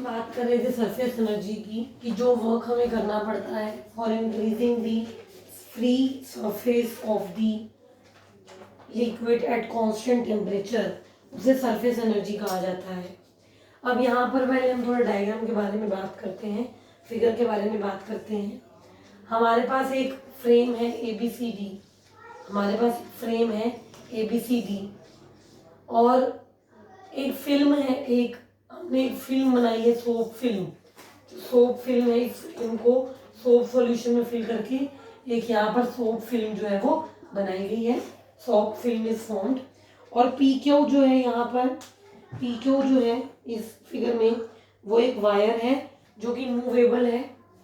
बात कर रहे थे सरफेस एनर्जी की कि जो वर्क हमें करना पड़ता है for increasing the free surface of the liquid at constant temperature, उसे सरफेस एनर्जी कहा जाता है। अब यहाँ पर पहले हम थोड़ा डायग्राम के बारे में बात करते हैं, फिगर के बारे में बात करते हैं। हमारे पास एक फ्रेम है ABCD, हमारे पास फ्रेम है ABCD और एक फिल्म है, एक हमने एक फिल्म बनाई है सोप फिल्म। सोप फिल्म है, इस फिल्म को सोप सॉल्यूशन में फिल करके एक यहाँ पर सोप फिल्म जो है वो बनाई गई है, सोप फिल्म इज फॉर्म्ड। और PQ जो है यहाँ पर, PQ जो है इस फिगर में वो एक वायर है जो कि मूवेबल है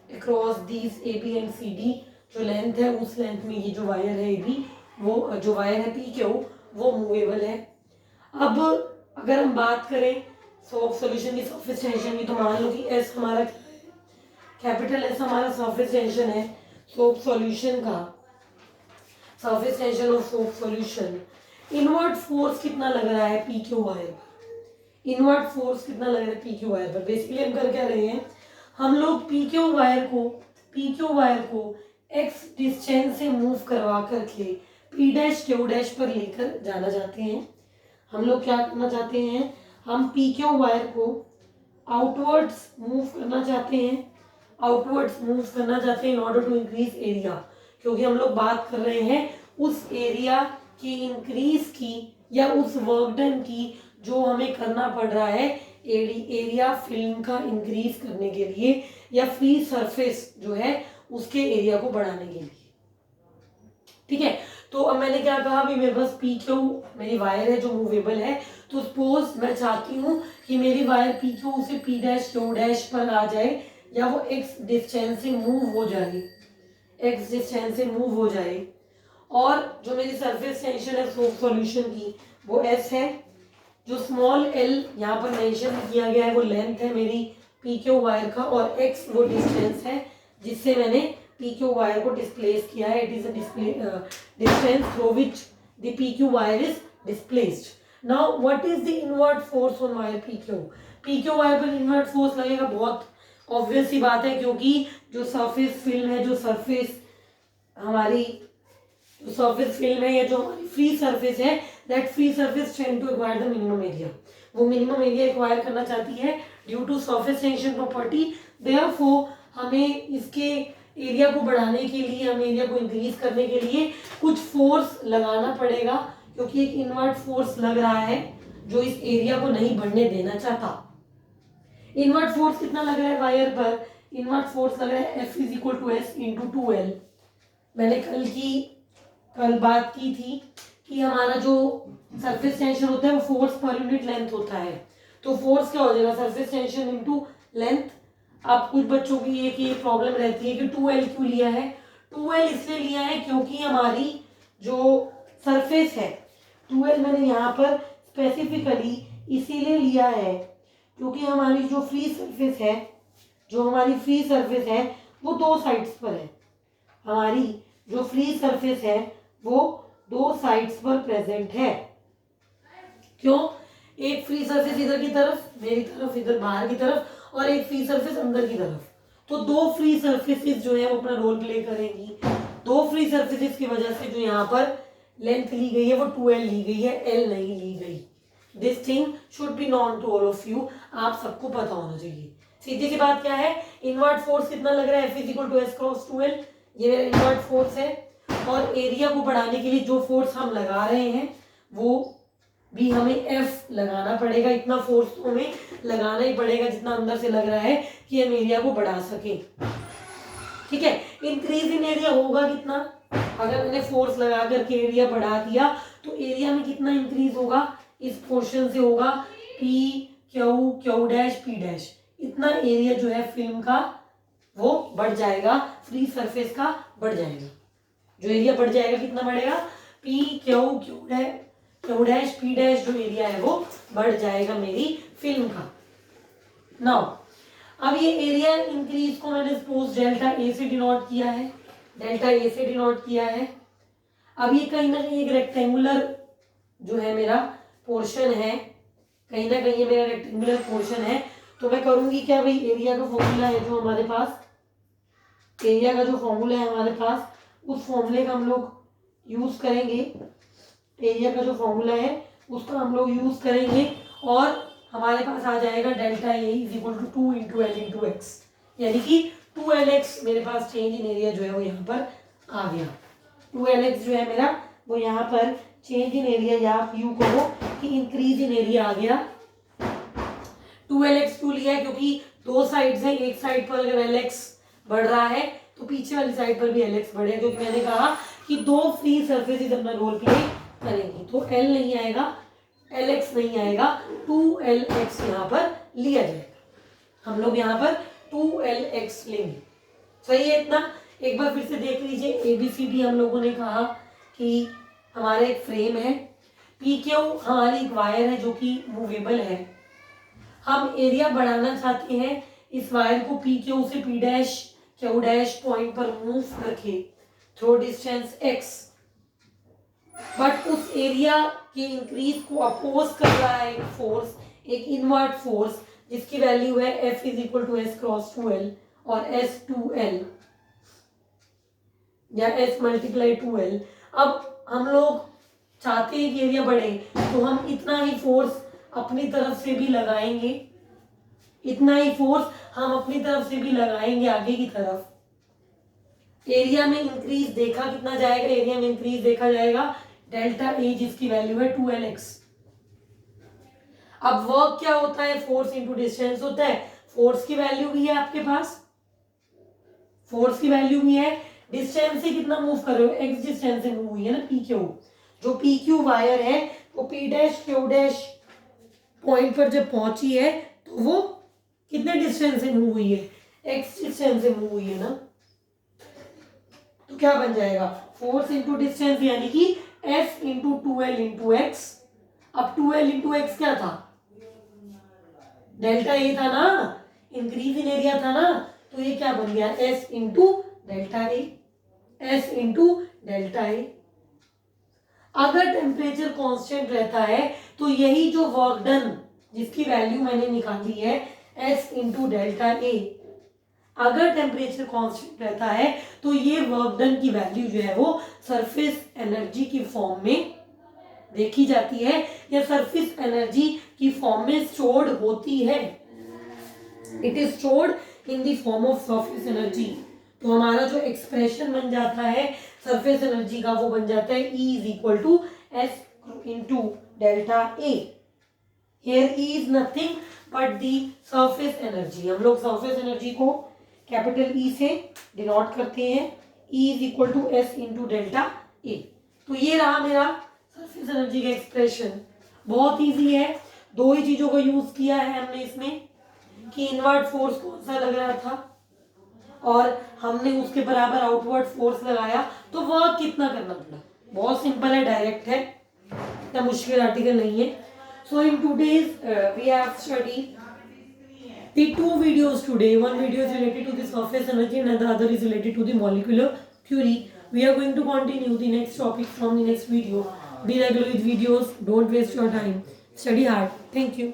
across these AB and CD। जो लेंथ है उस लेंथ में ये जो वायर है AB, वो जो वायर है PQ वो मूवेबल है। अब अगर हम बात करें सोप सॉल्यूशन की सरफेस टेंशन की, तो मान लो कि S हमारा कैपिटल S हमारा सरफेस टेंशन है सोप सॉल्यूशन का, surface tension of soap solution. Inward force कितना लग रहा है PQ वायर पर, इनवर्ट फोर्स कितना लग रहा है PQ वायर पर। बेसिकली हम कर क्या रहे हैं, हम लोग PQ वायर को X डिस्टेंस से मूव करवा करके P' पर लेकर जाना चाहते हैं। हम लोग क्या करना चाहते हैं, हम PQ वायर को आउटवर्ड्स मूव करना चाहते हैं, आउटवर्ड्स मूव करना चाहते हैं in order to increase area, क्योंकि हम लोग बात कर रहे हैं उस एरिया की इंक्रीज की या उस वर्क डन की जो हमें करना पड़ रहा है एरिया फिल्म का इंक्रीज करने के लिए या फ्री सरफेस जो है उसके एरिया को बढ़ाने के लिए। ठीक है, तो अब मैंने क्या कहा, अभी मेरे पास PQ मेरी वायर है जो मूवेबल है, तो सपोज मैं चाहती हूँ कि मेरी वायर PQ से P' पर आ जाए या वो X डिस्टेंस से मूव हो जाए, X डिस्टेंस से मूव हो जाए। और जो मेरी सरफेस टेंशन है सोप सॉल्यूशन की वो S है, जो स्मॉल l यहाँ पर मेंशन किया गया है वो लेंथ है मेरी PQ वायर का, और X वो डिस्टेंस है जिससे मैंने PQ वायर को डिस्प्लेस किया है। It is a distance through which the PQ wire is displaced. Now what is the inward force on wire PQ। PQ wire पर इनवर्ट फोर्स लगेगा, बहुत ऑब्वियस सी बात है, क्योंकि जो सरफेस फिल्म है, जो सरफेस हमारी सरफेस फिल्म है या जो हमारी फ्री सरफेस है, that free surface tend to acquire the minimum area, वो मिनिमम एरिया एक्वायर करना चाहती है due to surface tension property. Therefore हमें इसके एरिया को बढ़ाने के लिए, हमें एरिया को इंक्रीज करने के लिए कुछ फोर्स लगाना पड़ेगा, क्योंकि एक इनवर्ट फोर्स लग रहा है जो इस एरिया को नहीं बढ़ने देना चाहता। इनवर्ट फोर्स कितना लग रहा है वायर पर, इनवर्ट फोर्स लग रहा है F is equal to S into 2L। मैंने कल बात की थी कि हमारा जो सरफेस टेंशन होता है वो फोर्स पर यूनिट लेंथ होता है, तो फोर्स क्या हो जाएगा सरफेस टेंशन इनटू लेंथ। अब कुछ बच्चों की ये प्रॉब्लम रहती है कि 2L क्यों लिया है, 2L इसलिए लिया है क्योंकि हमारी जो सरफेस है, 2L मैंने यहाँ पर स्पेसिफिकली इसीलिए लिया है क्योंकि हमारी जो फ्री सरफेस है, जो हमारी फ्री सरफेस है वो दो साइड्स पर है, हमारी जो फ्री सरफेस है वो दो साइड्स पर प्रेजेंट है। क्यों, एक फ्री सरफेस इधर की तरफ, मेरी तरफ इधर बाहर की तरफ, और एक फ्री सरफेस अंदर की तरफ, तो दो फ्री सरफेसेस जो है वो अपना रोल प्ले करेंगी। दो फ्री सरफेसेस की वजह से जो यहाँ पर लेंथ ली गई है वो 2L ली गई है, L नहीं ली गई। This thing should be known to all of you, आप सबको पता होना चाहिए। सीधी सी बात क्या है, इनवर्ट फोर्स कितना लग रहा है F is equal to S cross 2L, ये मेरा इनवर्ट फोर्स है। और एरिया को बढ़ाने के लिए जो फोर्स हम लगा रहे हैं वो भी हमें F लगाना पड़ेगा, इतना फोर्स तो हमें लगाना ही पड़ेगा जितना अंदर से लग रहा है कि हम एरिया को बढ़ा सके। ठीक है, इंक्रीज इन एरिया होगा कितना, अगर मैंने फोर्स लगा करके एरिया बढ़ा दिया तो एरिया में कितना इंक्रीज होगा, इस पोर्शन से होगा P इतना एरिया जो है फिल्म का वो बढ़ जाएगा, फ्री सरफेस का बढ़ जाएगा। जो एरिया बढ़ जाएगा कितना बढ़ेगा, P' जो एरिया है वो बढ़ जाएगा मेरी फिल्म का। नाउ अब ये एरिया इंक्रीज को मैंने सपोज डेल्टा ए से डिनोट किया है, डेल्टा ए से डिनोट किया है। अब ये कहीं ना कहीं एक रेक्टेंगुलर जो है मेरा पोर्शन है, कहीं ना कहीं ये मेरा रेक्टेंगुलर पोर्शन है, तो मैं करूँगी क्या भाई, एरिया का फॉर्मूला है जो हमारे पास, एरिया का जो फॉर्मूला है हमारे पास, उस फॉर्मूले का हम लोग यूज़ करेंगे। एरिया का जो फॉर्मूला है उसका हम लोग यूज़ करेंगे और हमारे पास आ जाएगा delta A is equal to 2 into L into X, यानी कि 2LX मेरे पास चेंज इन एरिया जो है वो यहाँ पर आ गया। 2LX जो है मेरा वो यहाँ पर चेंज इन एरिया, या आप यूँ कहो कि इंक्रीज इन एरिया आ गया। 2LX क्यों लिया है, क्योंकि दो साइड्स हैं, एक साइड पर अगर LX बढ़ रहा है तो पीछे वाली साइड पर भी LX बढ़ेगा, क्योंकि मैंने कहा कि दो फ्री सरफेसेस अपना रोल प्ले करेंगी। तो L नहीं आएगा, LX नहीं आएगा, 2LX यहाँ पर लिया जाएगा। हम लोग यहाँ पर 2LX लेंगे। सही है इतना? एक बार फिर से देख लीजिए, ABCD हम लोगों ने कहा कि हमारा एक फ्रेम है, PQ हमारी एक वायर है जो कि मूवेबल है। हम एरिया बढ़ाना चाहते हैं, इस वायर को PQ से P' पॉइंट पर मूव करके थ्रू डिस्टेंस x, बट उस एरिया के इंक्रीज को अपोज कर रहा है एक फोर्स, एक इनवर्ट फोर्स जिसकी वैल्यू है F is equal to S cross 2L और S 2L या S मल्टीप्लाई 2L। अब हम लोग चाहते हैं कि एरिया बढ़े, तो हम इतना ही फोर्स अपनी तरफ से भी लगाएंगे, इतना ही फोर्स हम अपनी तरफ से भी लगाएंगे आगे की तरफ। एरिया में इंक्रीज देखा कितना जाएगा, एरिया में इंक्रीज देखा जाएगा डेल्टा ए जिसकी वैल्यू है 2LX। अब वर्क क्या होता है, फोर्स इंटू डिस्टेंस होता है। फोर्स की वैल्यू भी है आपके पास, फोर्स की वैल्यू भी है, डिस्टेंस से कितना मूव कर रहे हो, एक्स डिस्टेंस से मूव हुई है ना PQ। जो PQ वायर है वो P' पॉइंट पर जब पहुंची है तो वो कितने डिस्टेंस से मूव हुई है, एक्स डिस्टेंस से मूव हुई है ना। तो क्या बन जाएगा, फोर्स इंटू डिस्टेंस, यानी कि F into 2L into x. अब 2L इंटू एक्स क्या था, डेल्टा ए था ना, इंक्रीज इन एरिया था ना, तो ये क्या बन गया, S इंटू डेल्टा ए, S इंटू डेल्टा ए। अगर टेम्परेचर कांस्टेंट रहता है तो यही जो वर्क डन जिसकी वैल्यू मैंने निकाली है S इंटू डेल्टा ए, अगर टेम्परेचर कांस्टेंट रहता है तो ये वर्क डन की वैल्यू जो है वो सरफेस एनर्जी की फॉर्म में देखी जाती है, या सरफेस एनर्जी की फॉर्म में स्टोर्ड होती है। It is stored in the form of surface energy. तो हमारा जो एक्सप्रेशन बन जाता है सरफेस एनर्जी का वो बन जाता है E is equal to S into delta A. Here E is nothing but the surface energy. हम लोग सरफेस एनर्जी को कैपिटल E से डिनोट करते हैं, E is equal to S into delta A. तो ये रहा मेरा सरफेस एनर्जी का एक्सप्रेशन। बहुत इजी है, दो ही चीजों का यूज किया है हमने इसमें, कि इनवर्ट फोर्स कौन सा लग रहा था और हमने उसके बराबर आउटवर्ड फोर्स लगाया, तो वर्क कितना करना पड़ा। बहुत सिंपल है, डायरेक्ट है, इतना मुश्किल आर्टिकल नहीं है। So in today's we have studied the two videos today. One video is related to the surface energy and the other is related to the molecular theory. We are going to continue the next topic from the next video. Be regular with videos, don't waste your time, study hard. Thank you.